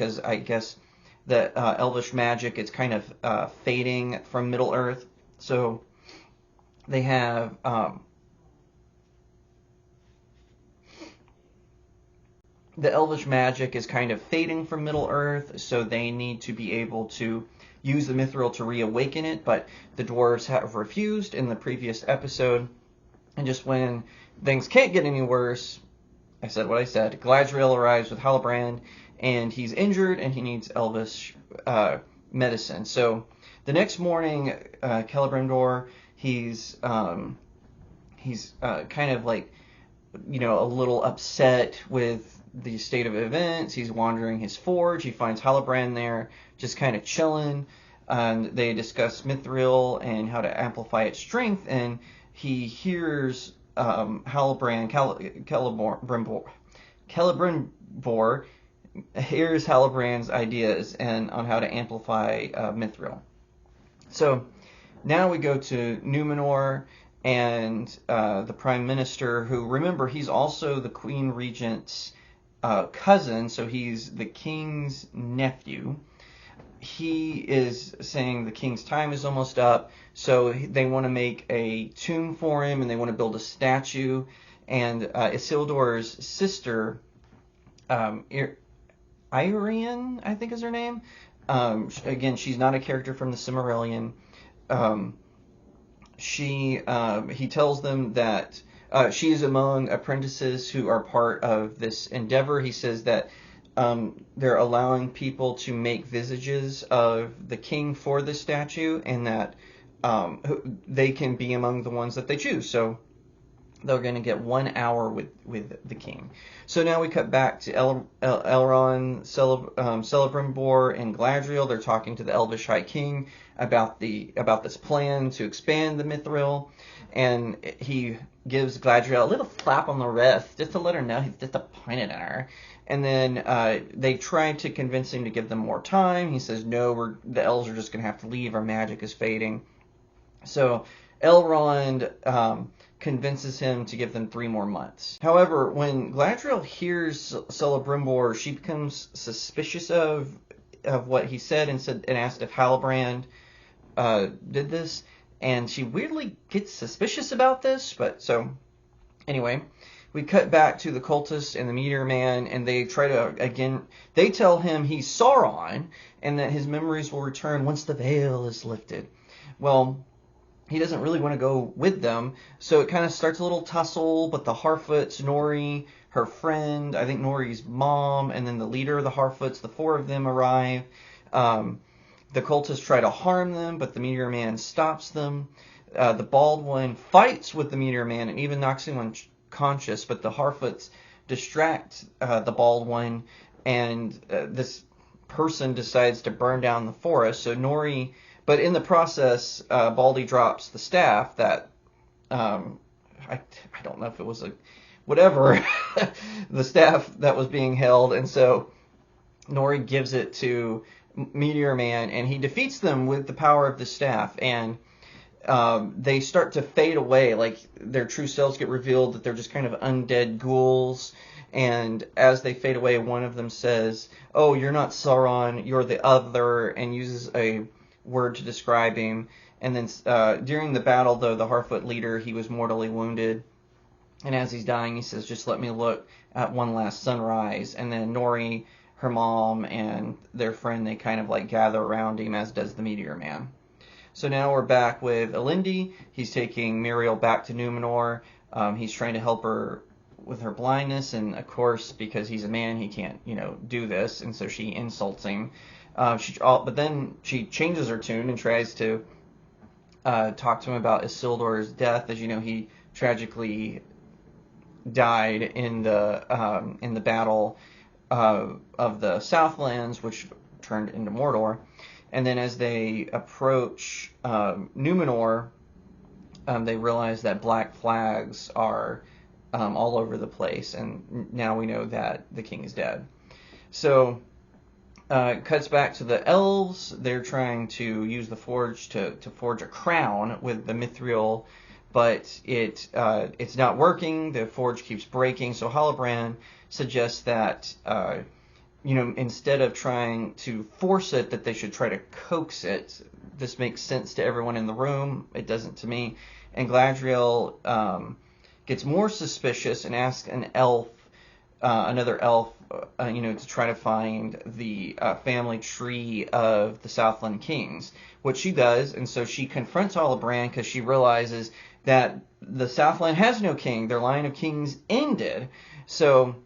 because I guess that elvish magic is kind of fading from Middle Earth. So they have the elvish magic is kind of fading from Middle Earth, so they need to be able to use the mithril to reawaken it, but the dwarves have refused in the previous episode. And just when things can't get any worse, I said what I said. Galadriel arrives with Halbrand, and he's injured, and he needs elvish medicine. So the next morning, Celebrimbor, he's kind of like, a little upset with the state of events. He's wandering his forge. He finds Halbrand there, just kind of chilling. And they discuss mithril and how to amplify its strength. And he hears Celebrimbor hears Halbrand's ideas and on how to amplify mithril. So now we go to Numenor and the Prime Minister, who, remember, he's also the Queen Regent's cousin, so he's the King's nephew. He is saying the King's time is almost up, so they want to make a tomb for him, and they want to build a statue. And Isildur's sister, Irene, I think is her name. Again, she's not a character from the Silmarillion. He tells them that she is among apprentices who are part of this endeavor. He says that they're allowing people to make visages of the king for the statue, and that they can be among the ones that they choose. So they're going to get 1 hour with the king. So now we cut back to Elrond, Celebrimbor, and Galadriel. They're talking to the Elvish High King about this plan to expand the mithril, and he gives Galadriel a little slap on the wrist just to let her know he's disappointed in her. And then they try to convince him to give them more time. He says, no, the elves are just going to have to leave. Our magic is fading. So Elrond convinces him to give them 3 more months. However, when Galadriel hears Celebrimbor, she becomes suspicious of what he said and asked if Halbrand did this. And she weirdly gets suspicious about this. But so, anyway, we cut back to the cultists and the Meteor Man, and they try to, again, they tell him he's Sauron and that his memories will return once the veil is lifted. Well, he doesn't really want to go with them, so it kind of starts a little tussle, but the Harfoots, Nori, her friend, I think Nori's mom, and then the leader of the Harfoots, the 4 of them arrive. The cultists try to harm them, but the Meteor Man stops them. The Bald One fights with the Meteor Man and even knocks him unconscious, but the Harfoots distract the Bald One, and this person decides to burn down the forest. So Nori, but in the process, Baldy drops the staff that, I don't know if it was whatever, the staff that was being held, and so Nori gives it to Meteor Man, and he defeats them with the power of the staff, and they start to fade away, like their true selves get revealed, that they're just kind of undead ghouls. And as they fade away, one of them says, "Oh, you're not Sauron, you're the other," and uses a word to describe him. And then during the battle, though, the Harfoot leader, he was mortally wounded, and as he's dying, he says, "Just let me look at one last sunrise." And then Nori, her mom, and their friend, they kind of like gather around him, as does the Meteor Man. So now we're back with Elendil. He's taking Muriel back to Numenor. He's trying to help her with her blindness, and of course, because he's a man, he can't, do this, and so she insults him. But then she changes her tune and tries to talk to him about Isildur's death. As you know, he tragically died in the battle of the Southlands, which turned into Mordor. And then as they approach Numenor, they realize that black flags are all over the place, and now we know that the king is dead. So it cuts back to the elves. They're trying to use the forge to forge a crown with the mithril, but it's not working. The forge keeps breaking, so Halbrand suggests that instead of trying to force it, that they should try to coax it. This makes sense to everyone in the room. It doesn't to me. And Galadriel gets more suspicious and asks an elf, another elf, to try to find the family tree of the Southland Kings, which she does. And so she confronts Halbrand because she realizes that the Southland has no king. Their line of kings ended. So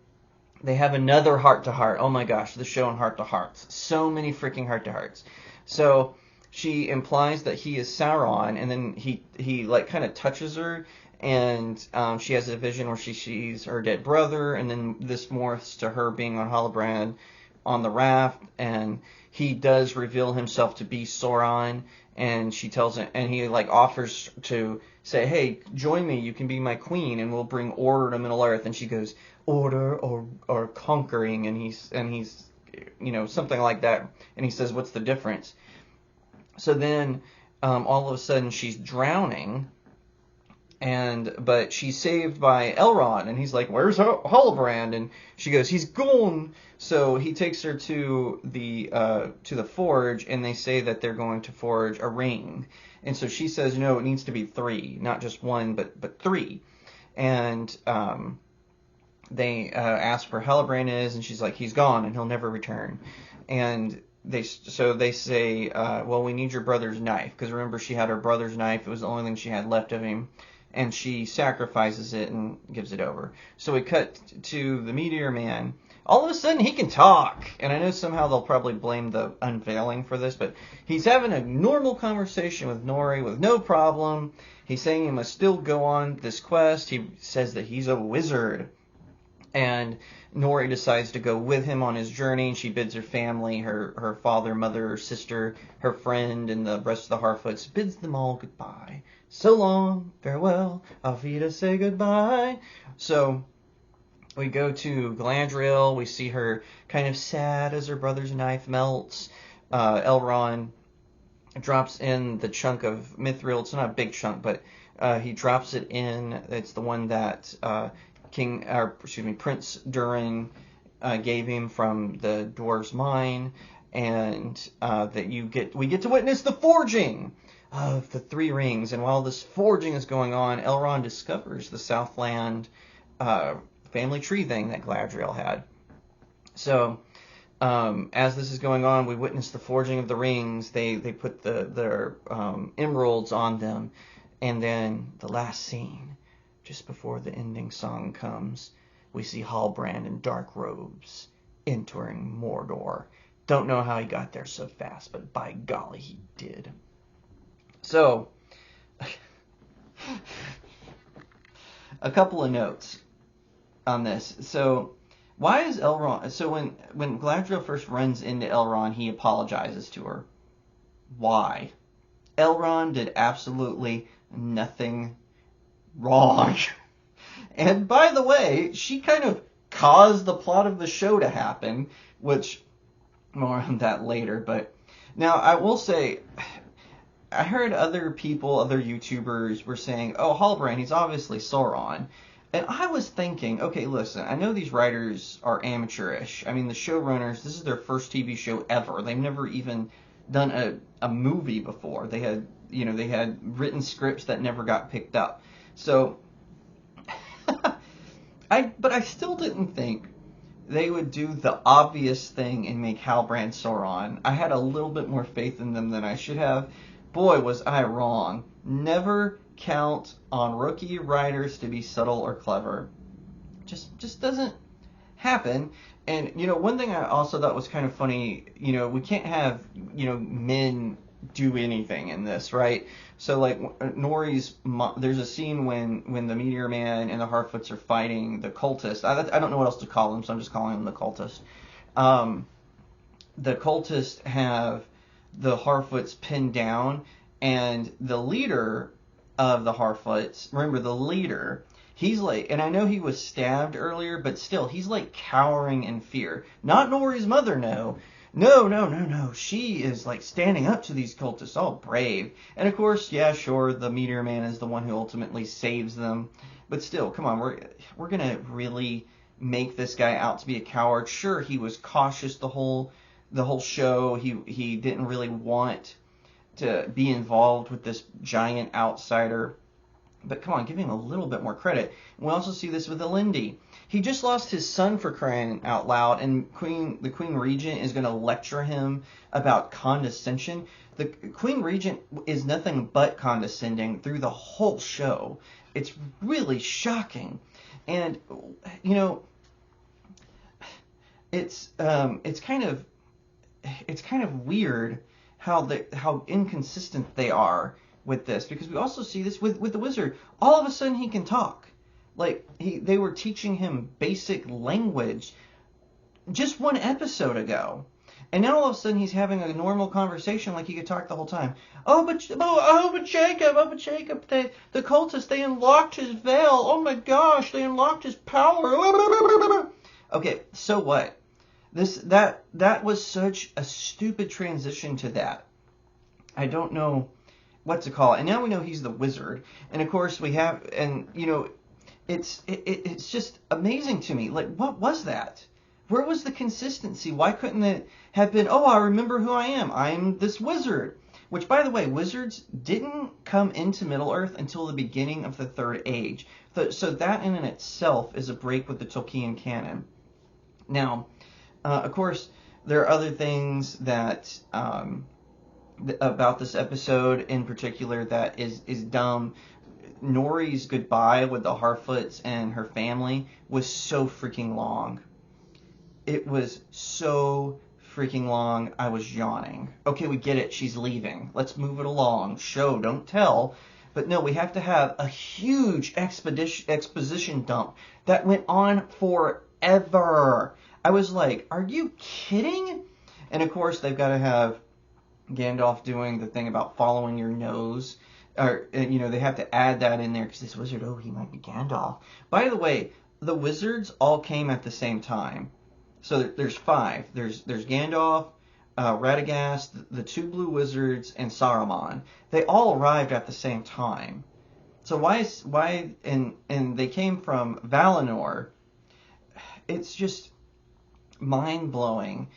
they have another heart-to-heart. Oh my gosh, the show on heart-to-hearts. So many freaking heart-to-hearts. So she implies that he is Sauron, and then he like kind of touches her, and she has a vision where she sees her dead brother, and then this morphs to her being on Halbrand on the raft, and he does reveal himself to be Sauron, and she tells him, and he like offers to say, hey, join me, you can be my queen, and we'll bring order to Middle Earth. And she goes, order or conquering, and he's something like that, and he says, what's the difference? So then all of a sudden she's drowning, but she's saved by Elrond, and he's like, where's Halbrand? And she goes, he's gone. So he takes her to the forge, and they say that they're going to forge a ring. And so she says, no, it needs to be 3, not just 1, but 3. And they ask where Halbrand is, and she's like, he's gone, and he'll never return. And they say, well, we need your brother's knife, because remember, she had her brother's knife. It was the only thing she had left of him, and she sacrifices it and gives it over. So we cut to the Meteor Man. All of a sudden, he can talk, and I know somehow they'll probably blame the unveiling for this, but he's having a normal conversation with Nori with no problem. He's saying he must still go on this quest. He says that he's a wizard. And Nori decides to go with him on his journey. She bids her family, her father, mother, her sister, her friend, and the rest of the Harfoots, bids them all goodbye. So long, farewell, auf Wiedersehen, say goodbye. So we go to Galadriel. We see her kind of sad as her brother's knife melts. Elrond drops in the chunk of mithril. It's not a big chunk, but he drops it in. It's the one that Prince Durin gave him from the dwarves' mine, and we get to witness the forging of the 3 rings. And while this forging is going on, Elrond discovers the Southland family tree thing that Galadriel had. So as this is going on, we witness the forging of the rings. They put their emeralds on them, and then the last scene, just before the ending song comes, we see Halbrand in dark robes entering Mordor. Don't know how he got there so fast, but by golly, he did. So, a couple of notes on this. So, why is Elrond... So, when Galadriel first runs into Elrond, he apologizes to her. Why? Elrond did absolutely nothing wrong. And by the way, she kind of caused the plot of the show to happen, which more on that later. But now I will say, I heard other people, other YouTubers were saying, oh, Halbrand, he's obviously Sauron. And I was thinking, okay, listen, I know these writers are amateurish. I mean, the showrunners, this is their first TV show ever. They've never even done a movie before. They had written scripts that never got picked up. So, but I still didn't think they would do the obvious thing and make Halbrand Sauron. I had a little bit more faith in them than I should have. Boy, was I wrong. Never count on rookie writers to be subtle or clever. Just doesn't happen. And, one thing I also thought was kind of funny, we can't have, men do anything in this, right? So, like, Nori's there's a scene when the Meteor Man and the Harfoots are fighting the cultist. I don't know what else to call them, so I'm just calling them the cultist. The cultists have the Harfoots pinned down, and the leader of the Harfoots, remember the leader, he's like, and I know he was stabbed earlier, but still, he's like cowering in fear. Not Nori's mother, no. No. She is like standing up to these cultists, all brave. And of course, yeah, sure, the Meteor Man is the one who ultimately saves them. But still, come on, we're gonna really make this guy out to be a coward. Sure, he was cautious the whole show. He didn't really want to be involved with this giant outsider. But come on, give him a little bit more credit. We also see this with Lindy. He just lost his son, for crying out loud, and the Queen Regent is going to lecture him about condescension. The Queen Regent is nothing but condescending through the whole show. It's really shocking. And, you know, it's kind of weird how inconsistent they are with this, because we also see this with the wizard. All of a sudden he can talk. Like they were teaching him basic language just one episode ago. And now all of a sudden he's having a normal conversation like he could talk the whole time. Oh, but Jacob, the cultists, they unlocked his veil. Oh my gosh, they unlocked his power. Okay, so what? That was such a stupid transition to that. I don't know what to call it. And now we know he's the wizard. And of course we have, and you know, it's just amazing to me. Like, what was that? Where was the consistency? Why couldn't it have been, oh, I remember who I am. I'm this wizard. Which, by the way, wizards didn't come into Middle-earth until the beginning of the Third Age. So that in and itself is a break with the Tolkien canon. Now, of course, there are other things that about this episode in particular that is dumb. Nori's goodbye with the Harfoots and her family was so freaking long. It was so freaking long, I was yawning. Okay, we get it, she's leaving. Let's move it along. Show, don't tell. But no, we have to have a huge exposition dump that went on forever. I was like, are you kidding? And of course, they've got to have Gandalf doing the thing about following your nose. Or, you know, they have to add that in there because this wizard, oh, he might be Gandalf. By the way, the wizards all came at the same time. So there's 5. There's Gandalf, Radagast, the 2 blue wizards, and Saruman. They all arrived at the same time. So and they came from Valinor. It's just mind-blowing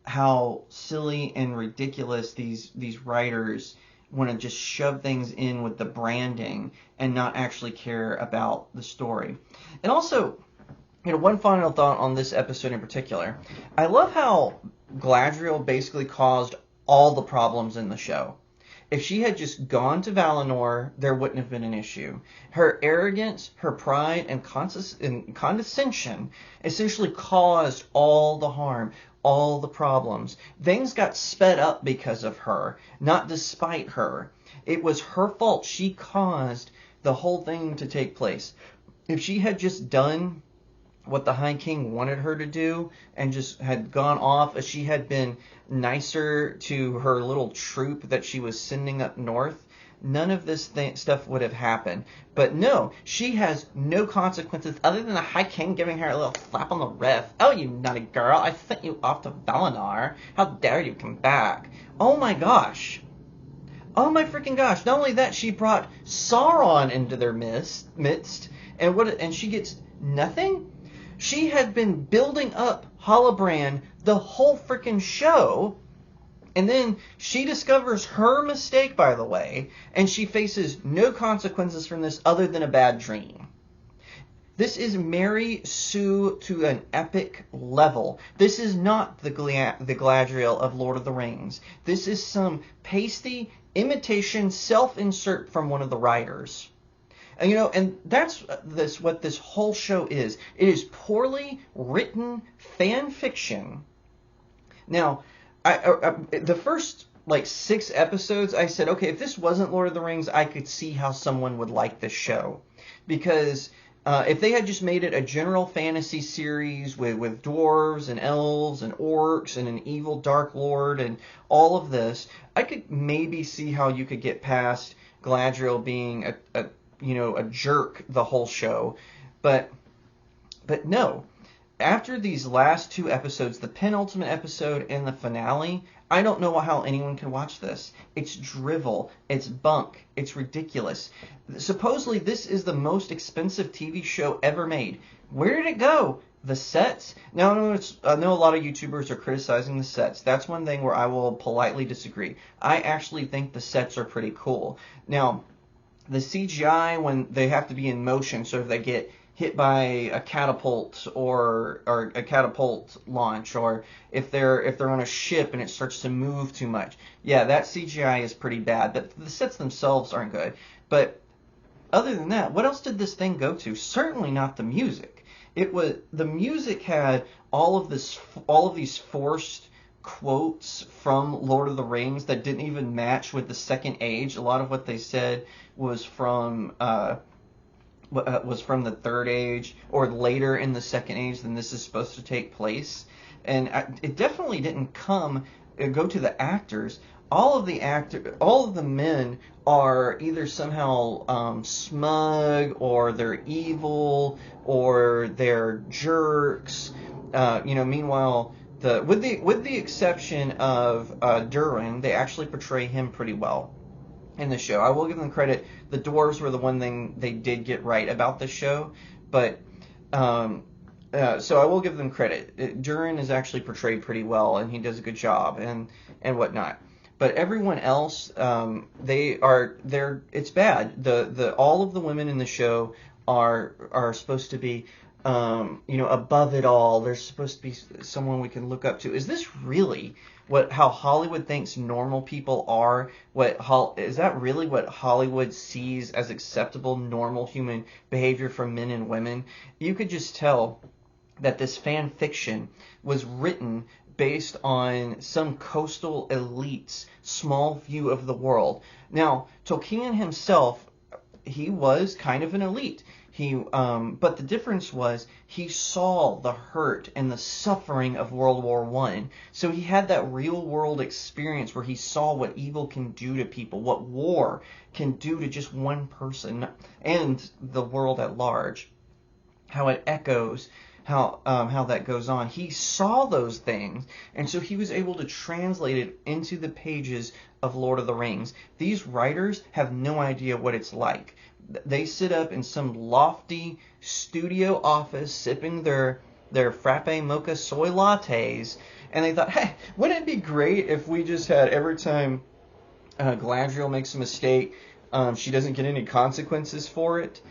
how silly and ridiculous these writers want to just shove things in with the branding and not actually care about the story. And also, you know, one final thought on this episode in particular. I love how Galadriel basically caused all the problems in the show. If she had just gone to Valinor, there wouldn't have been an issue. Her arrogance, her pride, and condescension essentially caused all the harm, all the problems. Things got sped up because of her, not despite her. It was her fault. She caused the whole thing to take place. If she had just done what the High King wanted her to do and just had gone off, if she had been nicer to her little troop that she was sending up north, none of this stuff would have happened. But no, she has no consequences other than the High King giving her a little slap on the wrist. Oh, you naughty girl, I sent you off to Valinor. How dare you come back? Oh my gosh. Oh my freaking gosh. Not only that, she brought Sauron into their midst, and she gets nothing? She had been building up Halbrand the whole freaking show, and then she discovers her mistake, by the way, and she faces no consequences from this other than a bad dream. This is Mary Sue to an epic level. This is not the Galadriel of Lord of the Rings. This is some pasty imitation self-insert from one of the writers. And, you know, and that's what this whole show is. It is poorly written fan fiction. Now, the first, 6 episodes, I said, okay, if this wasn't Lord of the Rings, I could see how someone would like this show. Because if they had just made it a general fantasy series with dwarves and elves and orcs and an evil dark lord and all of this, I could maybe see how you could get past Galadriel being a jerk the whole show. But no. After these last 2 episodes, the penultimate episode and the finale, I don't know how anyone can watch this. It's drivel. It's bunk. It's ridiculous. Supposedly, this is the most expensive TV show ever made. Where did it go? The sets. Now, I know a lot of YouTubers are criticizing the sets. That's one thing where I will politely disagree. I actually think the sets are pretty cool. Now, the CGI when they have to be in motion, so if they get hit by a catapult or a catapult launch, or if they're on a ship and it starts to move too much, yeah, that CGI is pretty bad. But the sets themselves aren't good. But other than that, what else did this thing go to? Certainly not the music. The music had all of these forced quotes from Lord of the Rings that didn't even match with the Second Age. A lot of what they said was from the Third Age or later in the Second Age than this is supposed to take place, and it definitely didn't go to the actors. All of the men are either somehow smug, or they're evil, or they're jerks. Meanwhile, with the exception of Durin, they actually portray him pretty well in the show. I will give them credit. The dwarves were the one thing they did get right about the show, but so I will give them credit. Durin is actually portrayed pretty well, and he does a good job, and whatnot. But everyone else, it's bad. All of the women in the show are supposed to be, above it all. They're supposed to be someone we can look up to. Is this really how Hollywood thinks normal people are? Is that really what Hollywood sees as acceptable, normal human behavior from men and women? You could just tell that this fan fiction was written based on some coastal elite's small view of the world. Now, Tolkien himself, he was kind of an elite. But the difference was he saw the hurt and the suffering of World War I. So he had that real world experience where he saw what evil can do to people, what war can do to just one person and the world at large, how it echoes, how that goes on. He saw those things, and so he was able to translate it into the pages of Lord of the Rings. These writers have no idea what it's like. They sit up in some lofty studio office sipping their frappe mocha soy lattes, and they thought, hey, wouldn't it be great if we just had every time Galadriel makes a mistake, she doesn't get any consequences for it?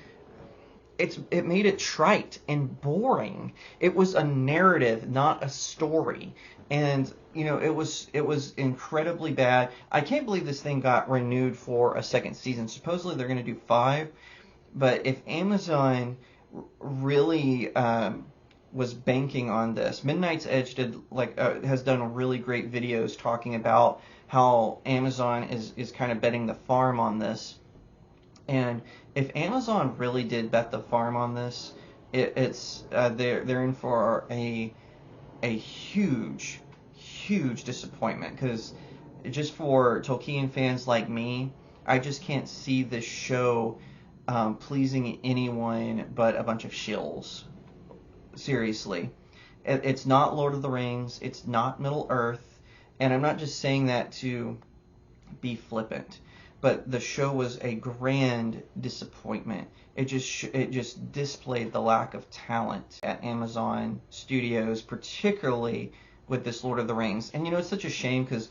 It made it trite and boring. It was a narrative, not a story. And it was incredibly bad. I can't believe this thing got renewed for a second season. Supposedly they're going to do 5, but if Amazon really was banking on this, Midnight's Edge has done really great videos talking about how Amazon is kind of betting the farm on this. And if Amazon really did bet the farm on this, they're in for a huge disappointment, because just for Tolkien fans like me, I just can't see this show pleasing anyone but a bunch of shills. Seriously. It's not Lord of the Rings, it's not Middle Earth, and I'm not just saying that to be flippant, but the show was a grand disappointment. It just displayed the lack of talent at Amazon Studios, particularly with this Lord of the Rings. And it's such a shame, because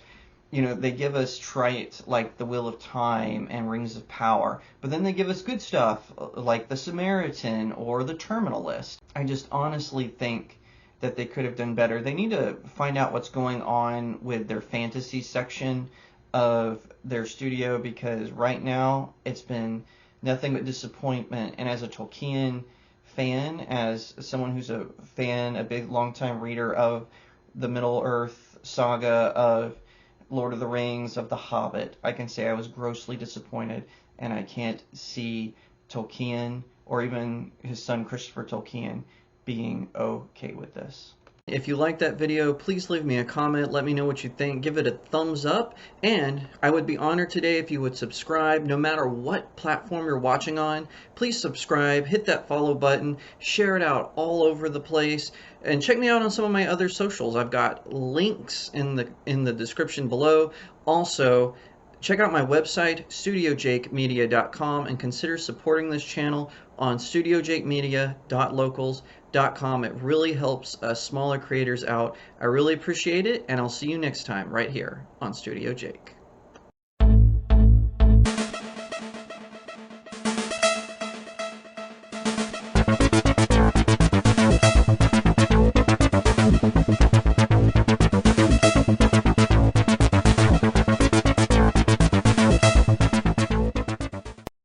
they give us trite like The Wheel of Time and Rings of Power, but then they give us good stuff like The Samaritan or The Terminal List. I just honestly think that they could have done better. They need to find out what's going on with their fantasy section of their studio, because right now it's been nothing but disappointment. And as a Tolkien fan, as someone who's a big long-time reader of the Middle-earth saga, of Lord of the Rings, of The Hobbit, I can say I was grossly disappointed, and I can't see Tolkien or even his son Christopher Tolkien being okay with this. If you liked that video, please leave me a comment. Let me know what you think. Give it a thumbs up. And I would be honored today if you would subscribe. No matter what platform you're watching on, please subscribe. Hit that follow button. Share it out all over the place. And check me out on some of my other socials. I've got links in the description below. Also, check out my website, StudioJakeMedia.com, and consider supporting this channel on StudioJakeMedia.locals. It really helps us smaller creators out. I really appreciate it, and I'll see you next time right here on Studio Jake.